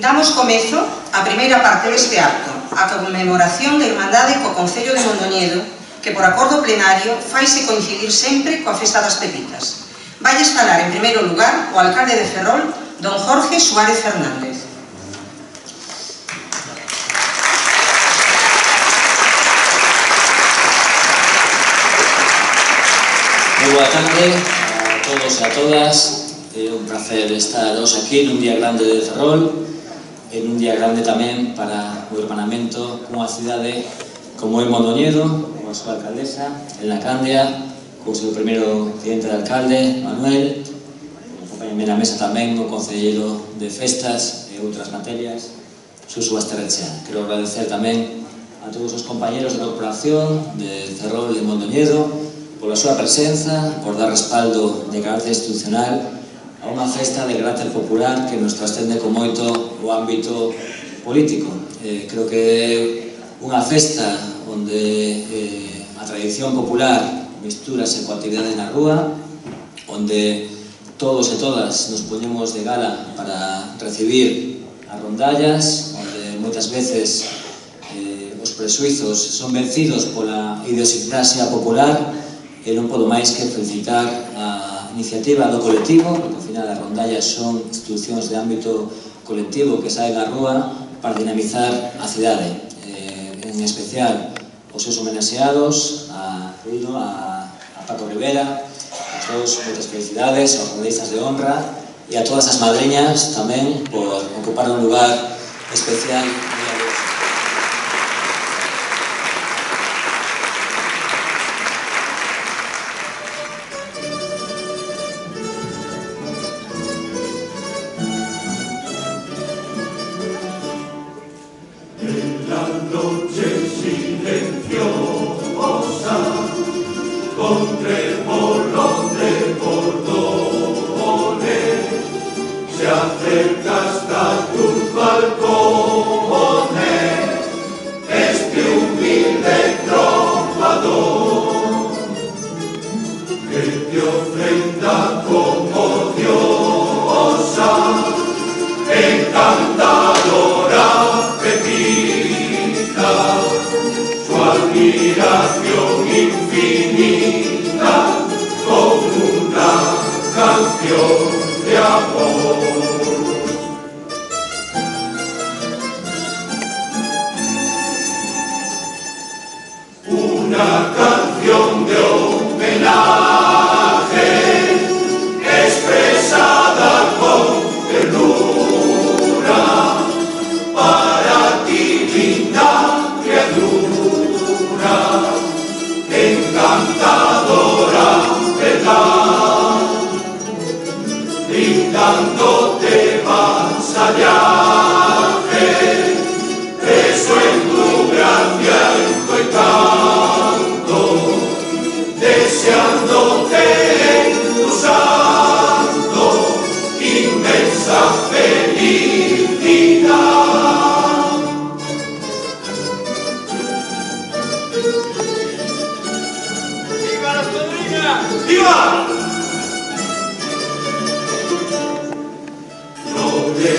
Damos comezo á primeira parte deste acto, a conmemoración da Irmandade co Concello de Mondoñedo, que por acordo plenario faise coincidir sempre coa Festa das Pepitas. Vai falar en primeiro lugar o alcalde de Ferrol, don Jorge Suárez Fernández. Moi boa tarde a todos e a todas. É un placer estar hoxe aquí nun día grande de Ferrol, en un día grande tamén para o hermanamento cunha cidade como é Mondoñedo, con a súa alcaldesa, Elena Candia, con o seu primeiro presidente de alcalde, Manuel, acompañame na mesa tamén o concelleiro de festas e outras materias, Suso Basterrechea. Quero agradecer tamén a todos os compañeros de corporación de Ferrol e Mondoñedo pola súa presenza, por dar respaldo de carácter institucional a unha festa de carácter popular que nos trascende con moito o ámbito político. Creo que é unha festa onde a tradición popular mistúrase coa actividade na rúa, onde todos e todas nos poñemos de gala para recibir as rondallas, onde moitas veces os presuizos son vencidos pola idiosincrasia popular, e non podo máis que felicitar a iniciativa do colectivo, porque ao final as rondallas son institucións de ámbito colectivo que saen á rúa para dinamizar a cidade. En especial os seus homenaxeados, a Rino, a Paco Rivera, os dous, moitas felicidades, aos rondistas de honra e a todas as madriñas tamén por ocupar un lugar especial.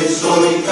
Soy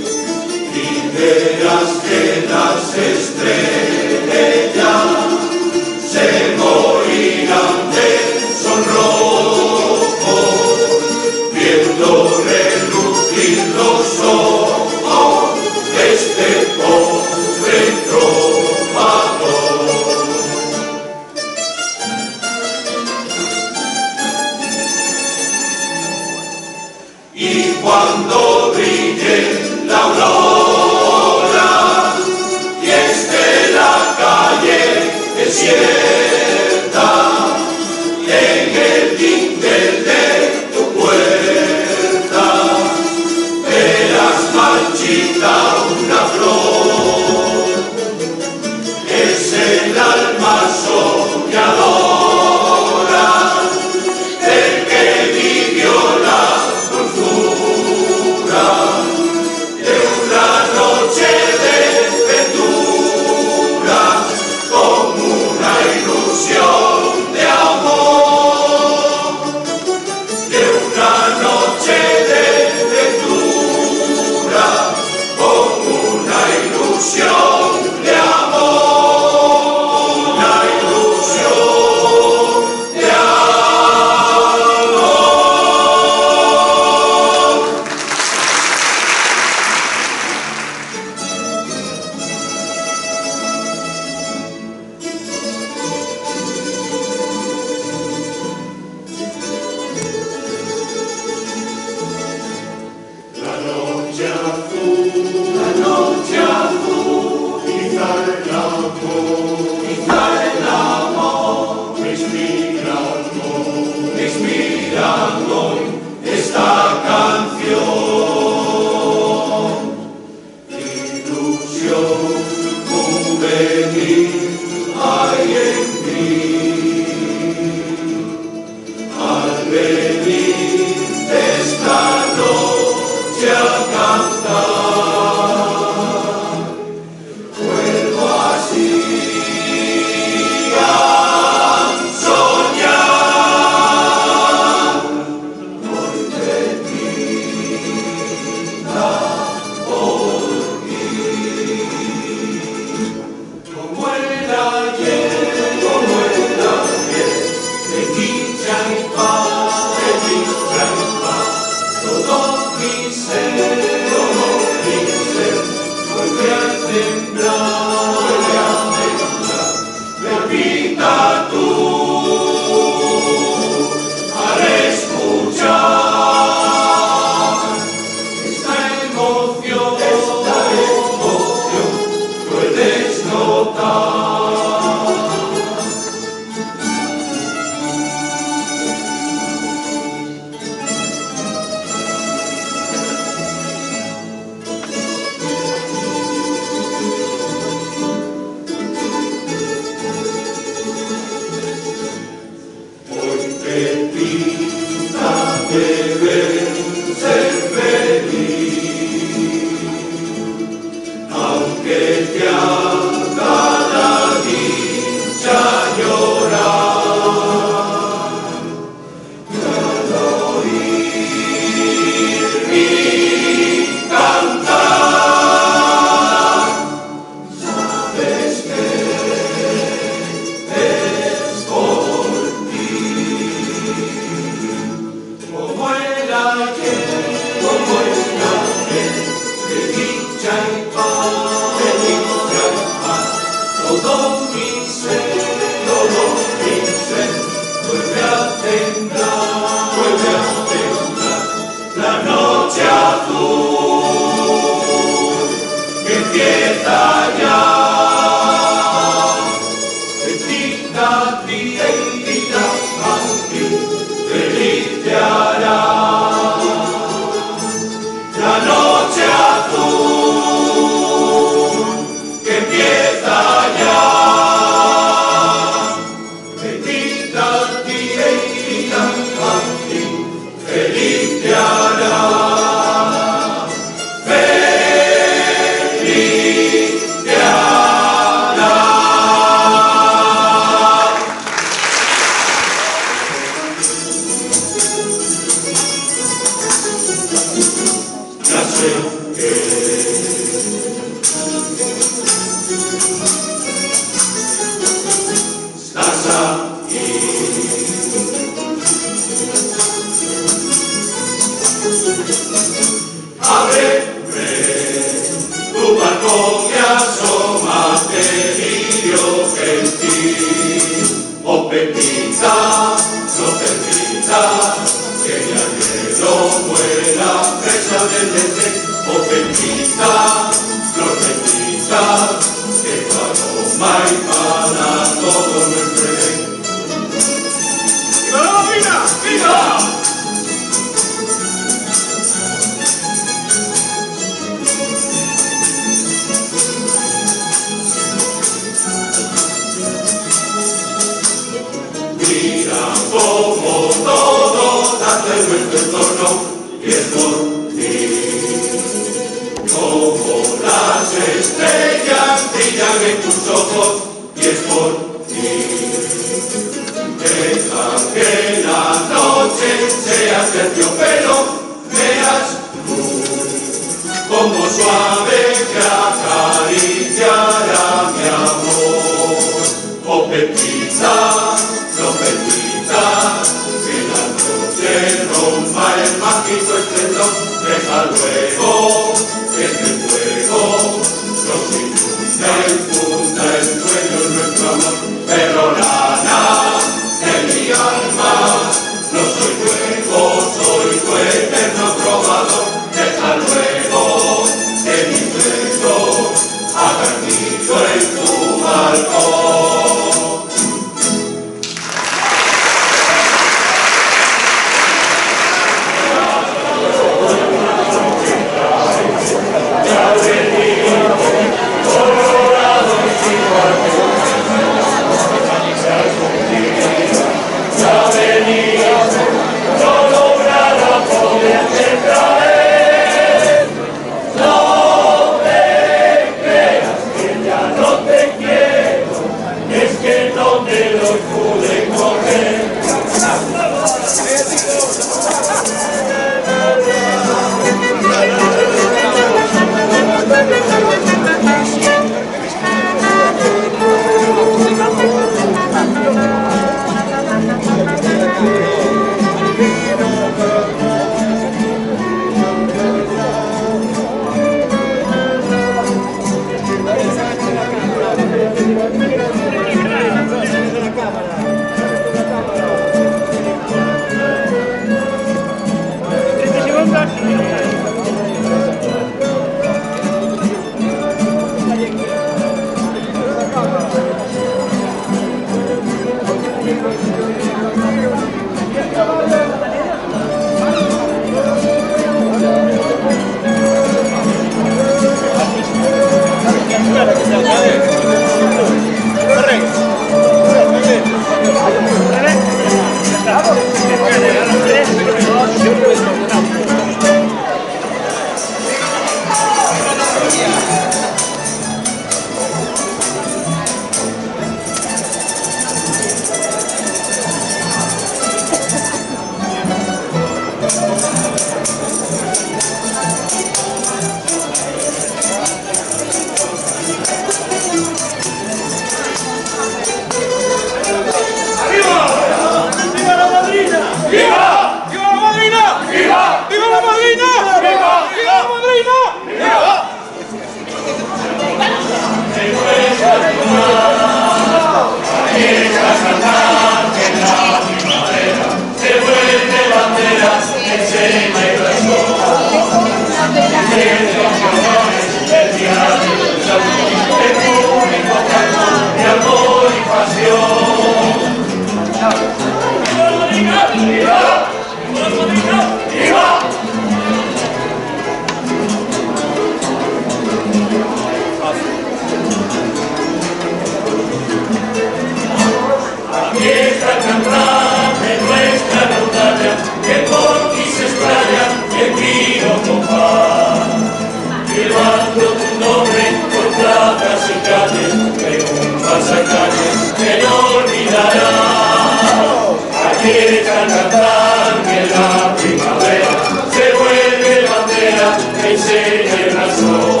empieza a cantar que la primavera se vuelve bandera en celebración,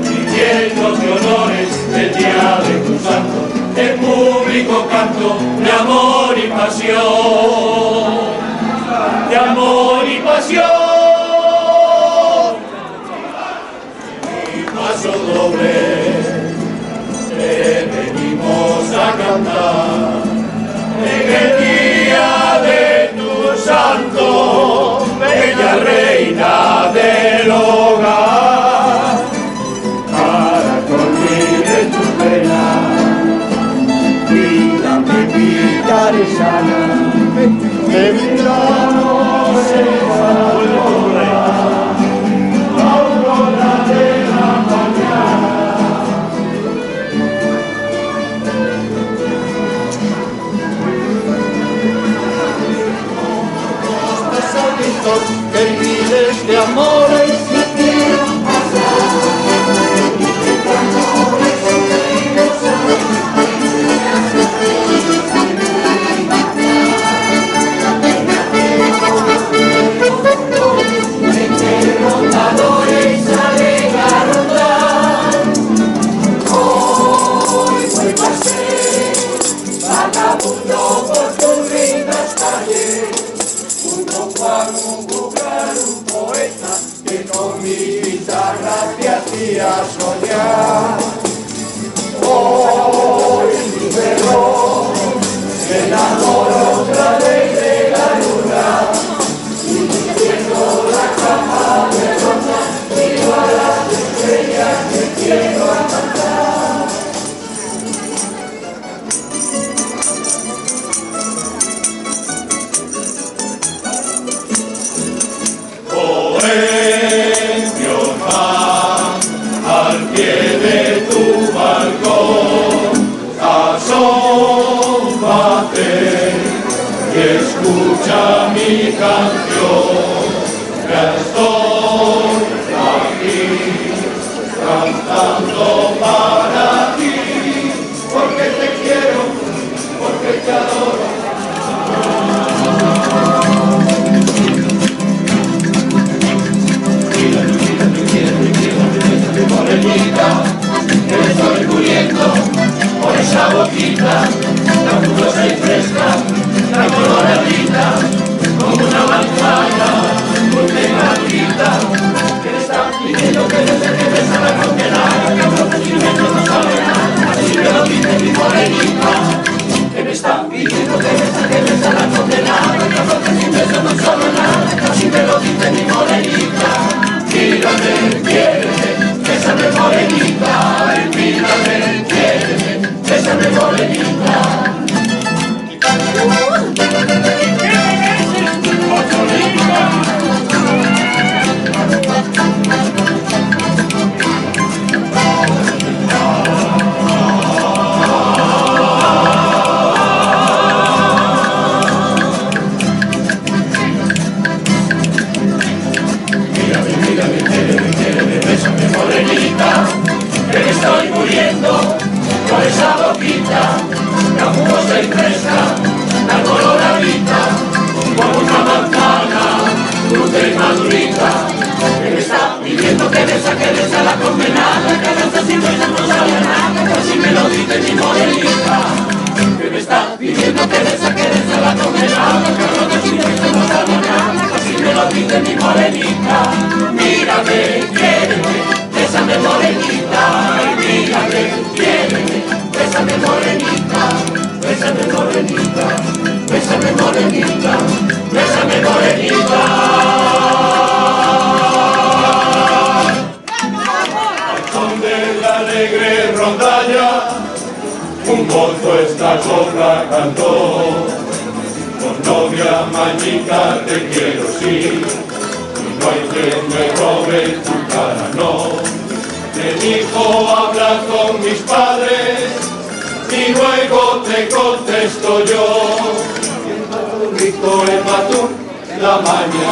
rindiéndote honores del día de tu santo, en público canto de amor y pasión, de amor y pasión. Y paso doble te venimos a cantar en el día de tu santo, bella reina del hogar, para que olvides tus penas y la pepita de sana, te brindamos esa aurora, aurora de la mañana. Que miles de amores vagabundo por tus lindas calles, junto Juan, un juglar, un poeta, que con mi guitarra te hacía soñar. Hoy mi perro se enamora otra vez de la luna, y diciendo la cama de rosa, digo a las estrellas que quiero cantar. Al pie de tu balcón, asómate y escucha mi canción. Ya estoy aquí cantando para ti, porque te quiero, porque te adoro. Morenita, que me estoy muriendo por esa boquita tan jugosa y fresca, tan coloradita como una manzana, dulce y madurita, que me está pidiendo que desde que besa la condenada, que a procedimientos no sabe nada, así me lo dice mi morenita, que me está pidiendo que besa la condenada, que a procedimientos no sabe nada, así me lo dice mi morenita. Mírame, quiéreme, bésame morenita, ay, mírame, quiéreme, bésame morenita. Que me estoy muriendo por esa boquita tan jugosa y fresca, tan coloradita como una manzana, dulce y madurita, que me está pidiendo que besa la condenada, que a veces sin besa no sabe nada, que así me lo dice mi morenita, que me está pidiendo que besa la condenada, que a veces sin besa no sabe nada, que así me lo dice mi morenita. Mírame, quiéreme, bésame morenita, ay, mírame, quiéreme, bésame morenita, bésame morenita, bésame morenita, bésame morenita. Al son de la alegre rondalla, un mozo esta copla cantó, con novia mañica te quiero sí, no hay quien me robe tu cara, no. Me dijo habla con mis padres y luego te contesto yo. Y el rico el matón, la maña,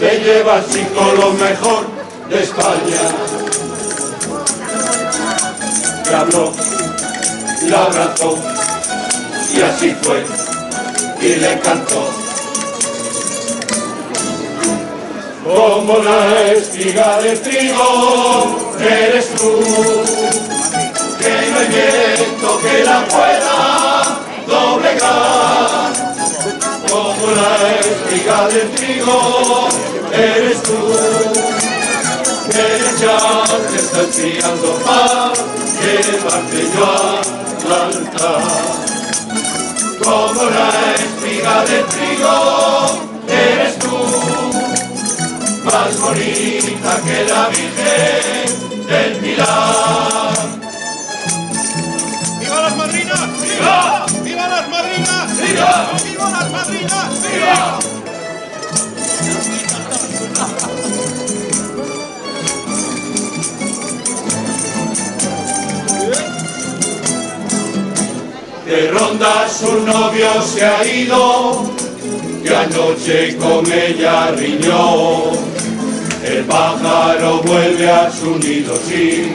te lleva así con lo mejor de España. Le habló, la abrazó y así fue y le cantó. Como la espiga de trigo eres tú, que no hay viento que la pueda doblegar. Como la espiga de trigo eres tú, que ya te estás criando para llevarte yo al altar. Como la espiga de trigo eres tú, más bonita que la Virgen del Pilar. ¡Viva las madrinas! ¡Viva! ¡Viva las madrinas! ¡Viva! ¡Viva las madrinas! ¡Viva! De ronda su novio se ha ido, y anoche con ella riñó. El pájaro vuelve a su nido, sí,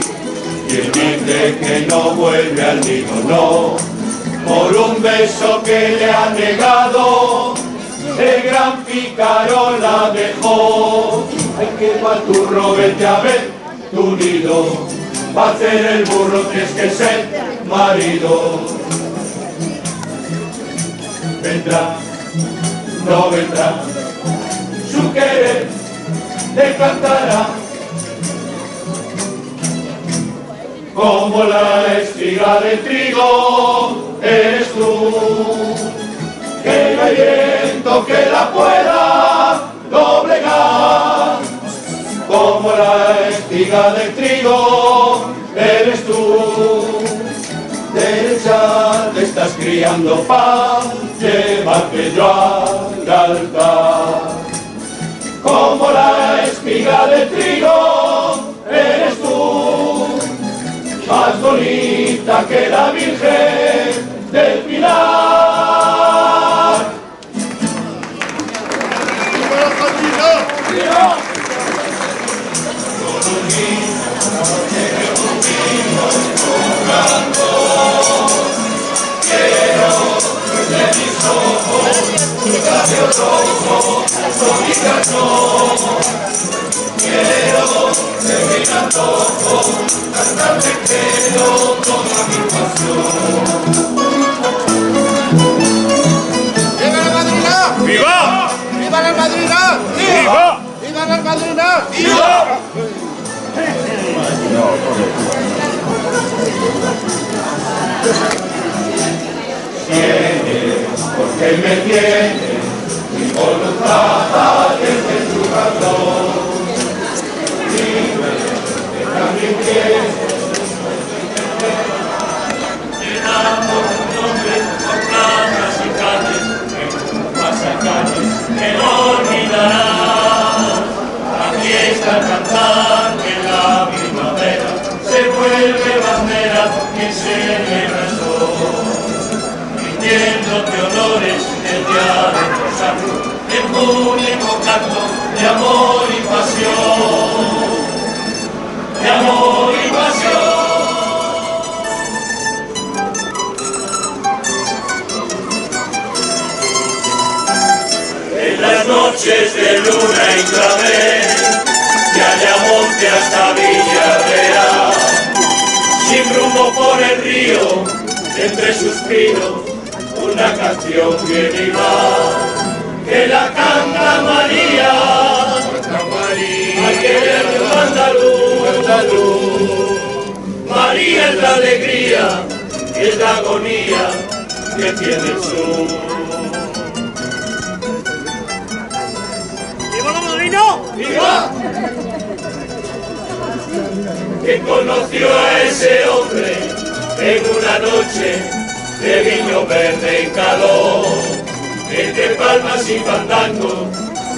y el dice que no vuelve al nido, no. Por un beso que le ha negado, el gran pícaro la dejó. Ay, que paturro, vete a ver tu nido, va a hacer el burro, tienes que ser marido. Vendrá, no vendrá, su querer le cantará. Como la espiga de trigo eres tú, que no hay viento que la pueda doblegar. Como la espiga de trigo eres tú, derecha te estás criando pa' llevarte yo al altar. Como la espiga de trigo eres tú, más bonita que la Virgen del Pilar. ¡Viva las madrinas! ¡Viva! ¡Viva la madrina! ¡Viva! ¡Viva las madrinas! ¡Viva! ¡Viva las madrinas! ¡Viva! Tiene, porque me tiene, mi voluntad desde tu razón. Dime que también quieres. Llenando tu nombre con plazas y calles, en pasacalles que no olvidarás. La fiesta al cantar en la primavera se vuelve bandera que celebra el sol. Rindiéndote honores el día de tu salud, en único canto de amor y pasión, de amor y pasión. En las noches de luna y clavel, de Ayamonte hasta Villarreal, sin rumbo por el río, entre suspiros, una canción viene y va, que la canta María, al querer un andaluz. María es la alegría y es la agonía que tiene el sur. ¡Viva la madrina! ¡Viva! Que conoció a ese hombre en una noche de vino verde y calor, entre palmas y fandango,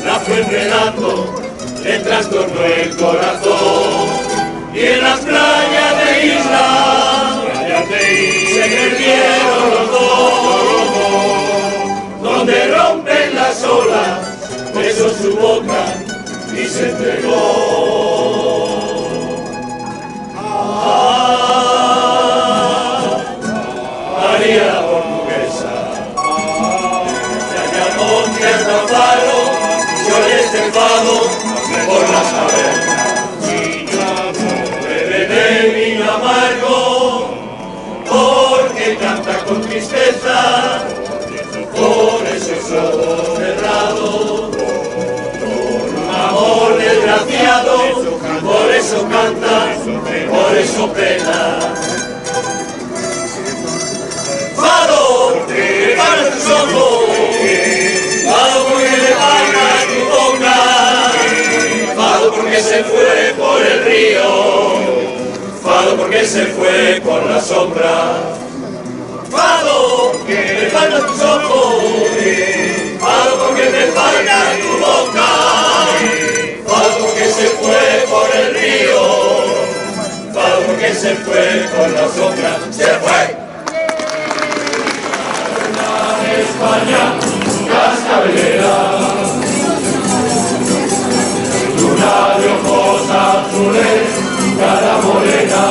la fue enredando, le trastornó el corazón, y en las playas de Isla se perdieron los dos, donde rompen las olas, besó su boca y se entregó. María portuguesa, trabajado por las cavernas. Bebe de vino amargo, porque canta con tristeza, por esos ojos cerrados, por un amor desgraciado, por eso canta, por eso pena. Fado, que para tus ojos, fado porque le paga tu boca, fado porque se fue por el río, fado porque se fue por la sombra. Fado, que te faltan tus ojos, fado porque te falta tu boca, fado porque se fue por el río, fado porque se fue por la sombra, se fue. España, cascabelera, luna de ojos azules, cara morena,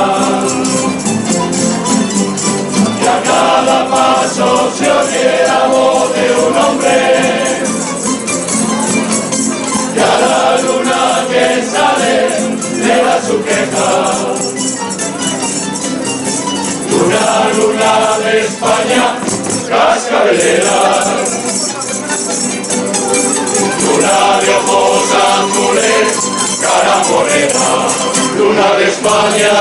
y a cada paso se oye la voz de un hombre, y a la luna que sale le da su queja. Luna de España, cascabelera, luna de ojos azules, cara morena, luna de España,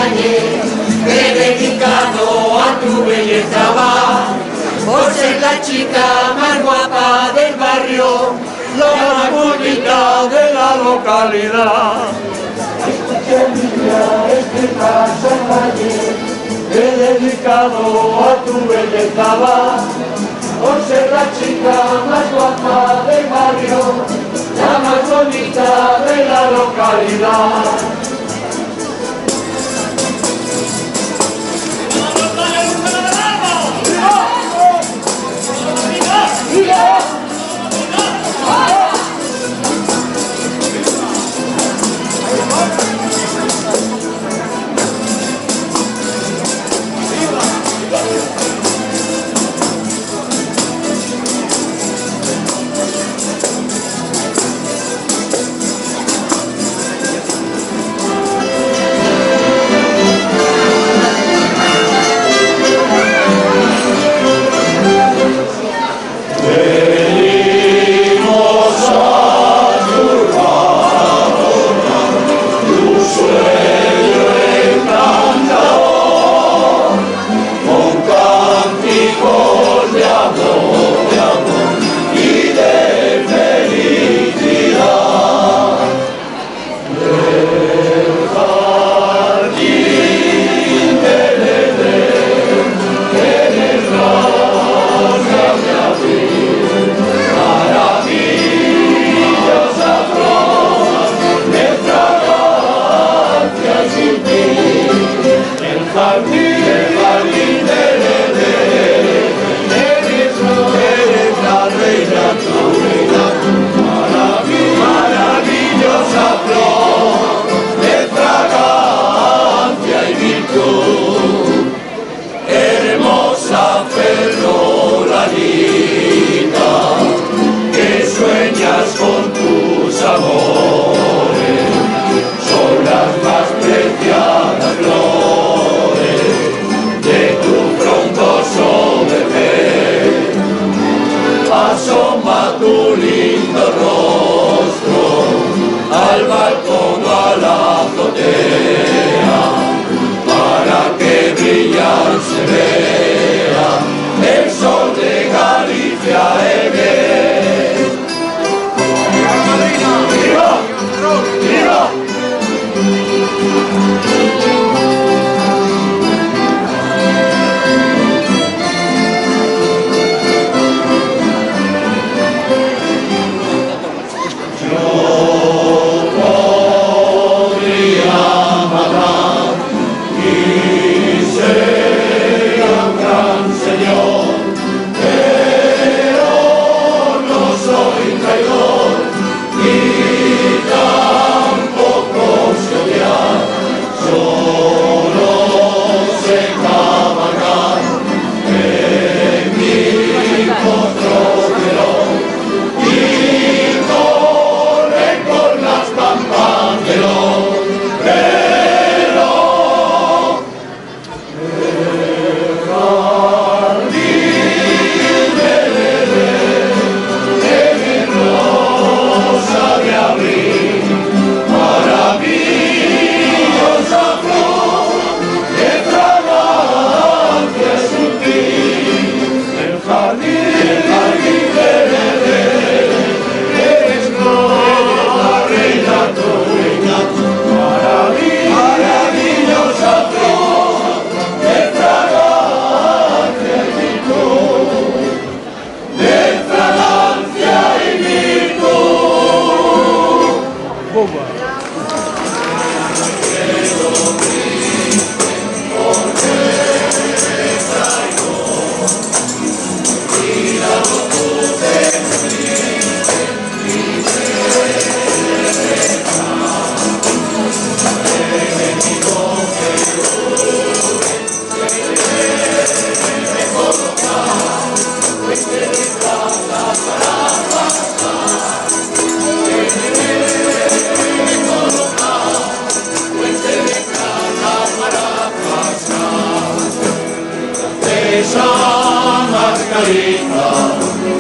calle, que dedicado a tu belleza va, por ser la chica más guapa del barrio, la más bonita de la localidad. Este paso calle, que dedicado a tu belleza va, por ser la chica más guapa del barrio, la más bonita de la localidad.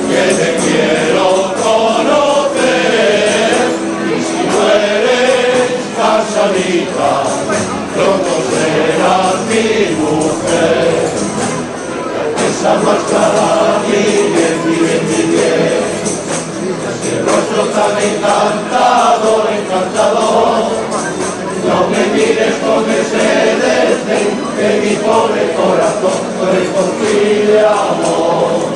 que te quiero conocer, y si no eres casadita, pronto seré. la máscara, mi bien, mi bien, mi bien. Ese rostro tan encantador, encantador. No me mires con ese desdén, que mi pobre corazón no es por ti de amor.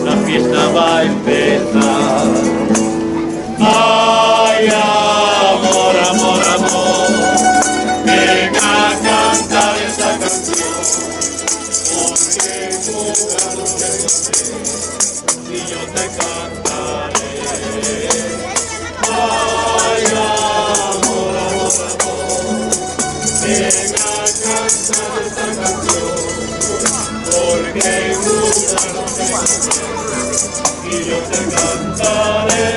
La fiesta va a empezar. Ay, amor, amor, amor, ven a cantar esta canción, porque nunca no te encontré y yo te cantaré. Ay, amor, amor, amor, ven a cantar esta canción, porque nunca no te encontré y yo te cantaré.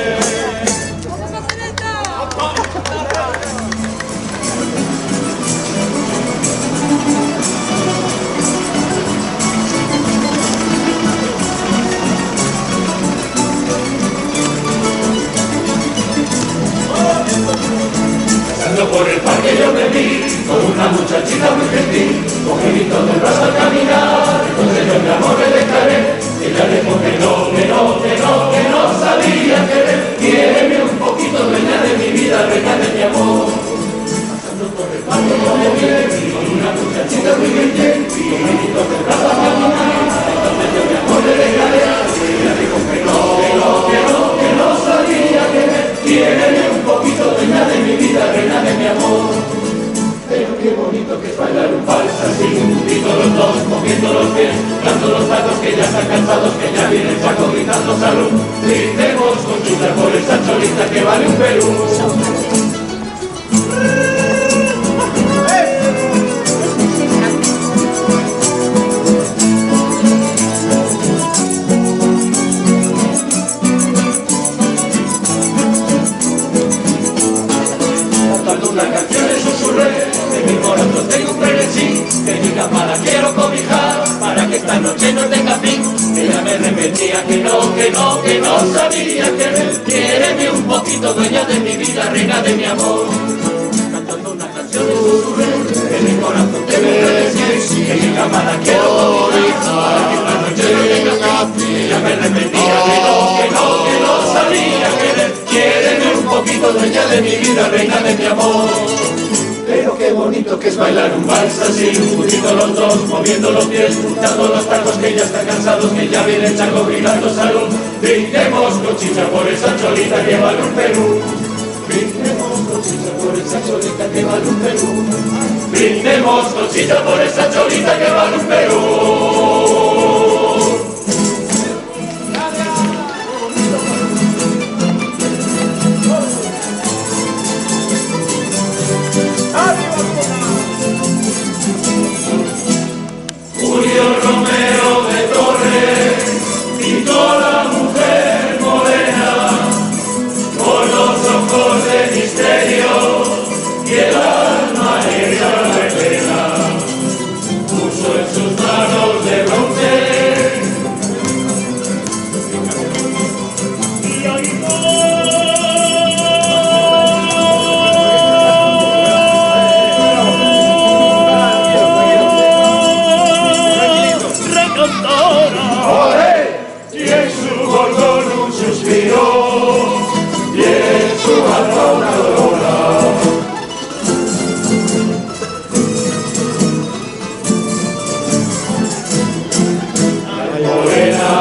Por el parque yo me vi con una muchachita muy gentil, con gemitos de brazo al caminar, entonces yo mi amor le declaré, ella dijo que no, que no, que no, que no sabía querer, quiéreme un poquito, dueña de mi vida, reina de mi amor. Pasando por el parque yo me vi con una muchachita muy gentil, con gemitos de brazo al caminar, entonces yo mi amor le declaré, ella dijo que no, que no, que no, que no sabía querer, quiéreme un poquito, dueña de mi vida, reina de mi amor. Pero qué bonito que es bailar un vals así, juntitos los dos, moviendo los pies, dando los tacos que ya están cansados, que ya viene el saco gritando salud. Brindemos con chuta por esa cholita que vale un Perú. Una canción le susurré, de mi corazón tengo un frenesí, que mi cámara quiero cobijar, para que esta noche no tenga fin. Ella me repetía que no, que no, que no sabía querer, quiéreme un poquito, dueña de mi vida, reina de mi amor. Cantando una canción le susurré, de mi corazón tengo un frenesí, que mi cámara quiero cobijar, para que esta noche no tenga fin. Ella me repetía que no, que no, que no sabía querer, quiéreme un poquito, dueña de mi vida, reina de mi amor. Pero qué bonito que es bailar un vals así, juntitos los dos, moviendo los pies, dando los tacos que ya están cansados, que ya viene el chaco gritando salud. Brindemos con chicha por esa cholita que vale un Perú. Brindemos con chicha por esa cholita que vale un Perú. Brindemos con chicha por esa cholita que vale un Perú. Julio Romero de Torres pintó la mujer morena con los ojos de misterio y el alma negra de pena. Puso en sus manos de bronce y y en su bordón un suspiro y en su alma una dolora. La morena,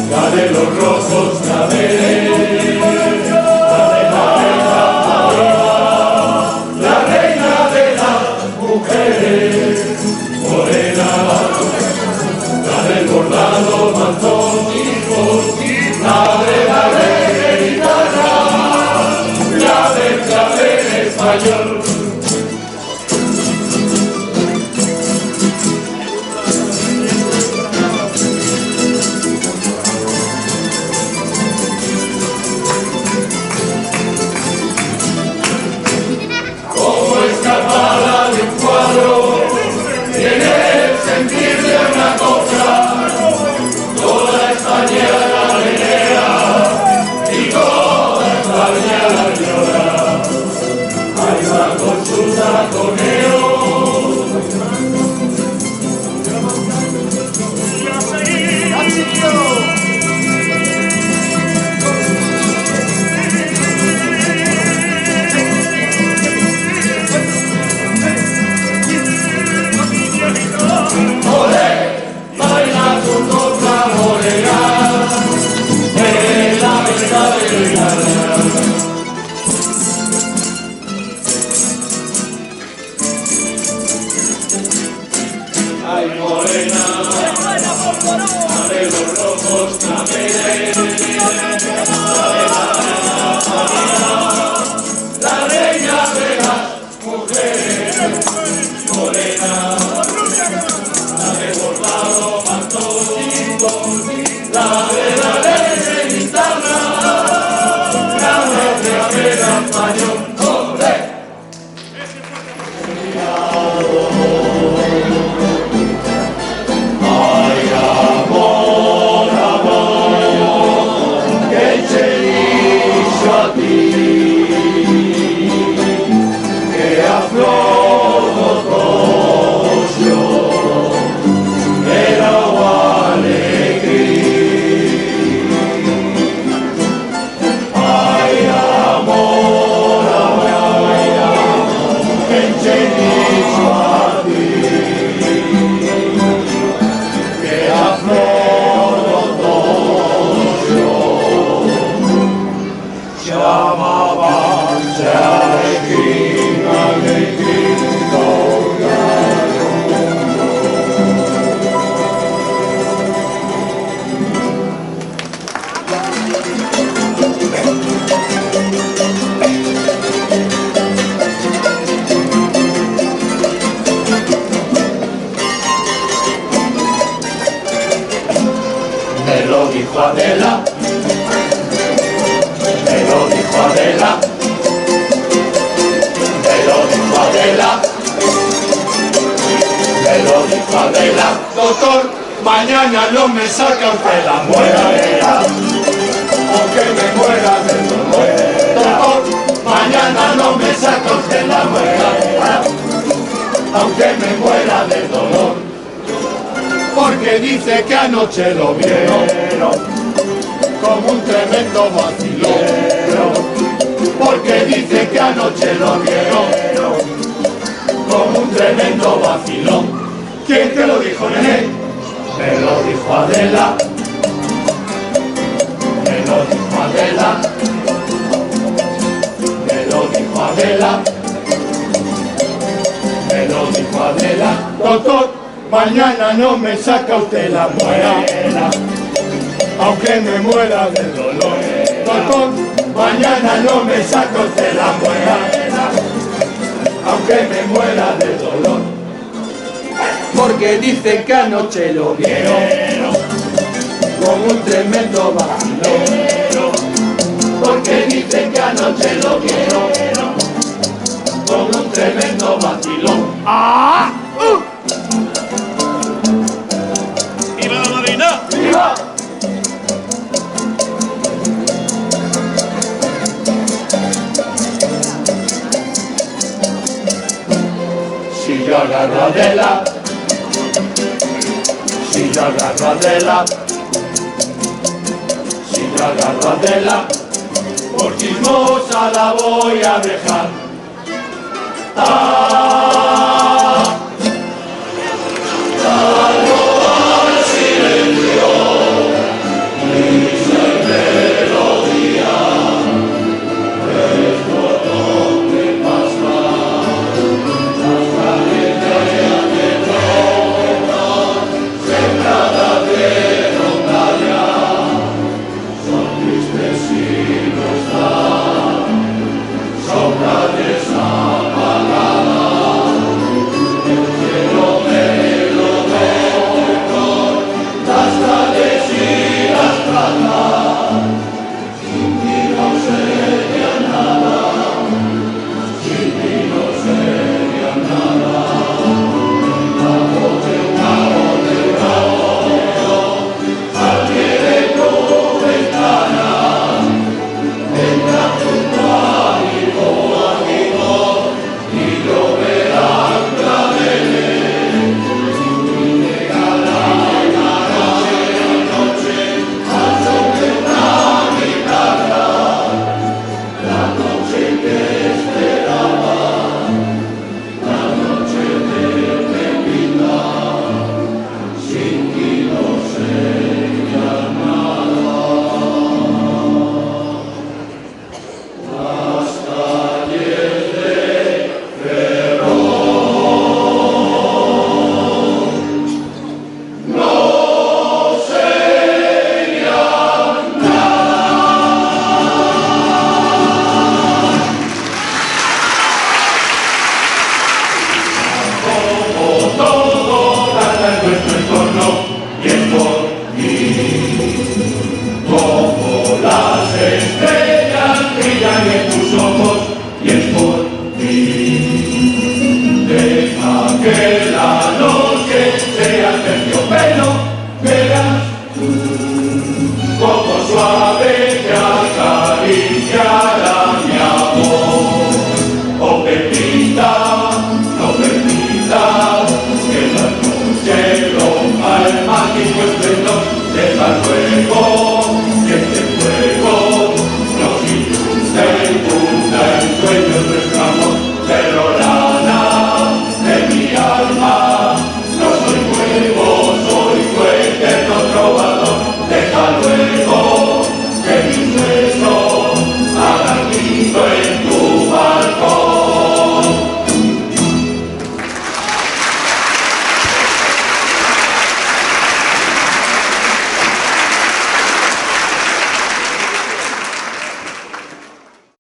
la de los rojos claveles, la reina de las mujeres, morena, del bordado manzón y la de la guitarra, la del clavel español, bandera español, ¡olé! Ay, amor, amor, que te hizo a ti, que a flor yo era o alegría. Ay, amor, amor, que te hizo a ti, que a flor yo llamaba alegría, alegría. Me lo dijo Adela, me lo dijo Adela, me lo dijo Adela, me lo dijo Adela. Doctor, mañana no me saca usted la muela, aunque me muera de dolor. Doctor, mañana no me saca usted la muela, aunque me muera de dolor. Porque dice que anoche lo vieron como un tremendo vacilón. Porque dice que anoche lo vieron como un tremendo vacilón. ¿Quién te lo dijo, nene? Me lo dijo Adela, me lo dijo Adela, me lo dijo Adela, me lo dijo Adela. Doctor, mañana no me saca usted la muela, aunque me muera de dolor. Doctor, mañana no me saca usted la muela, aunque me muera de dolor. Porque dicen que anoche lo vieron como un tremendo vacilón. Porque dicen que anoche lo vieron como un tremendo vacilón. ¡Ah! ¡Viva la Madrina! ¡Viva! Si yo agarro a Adela, si yo agarro a Adela, si yo agarro a Adela, por chismosa la voy a dejar. ¡Ah! Al silencio, dice melodía, es por donde pasa las calendarías de flor, sembrada de rondalla, son tristes y no están, sombra desapagada. conmigo.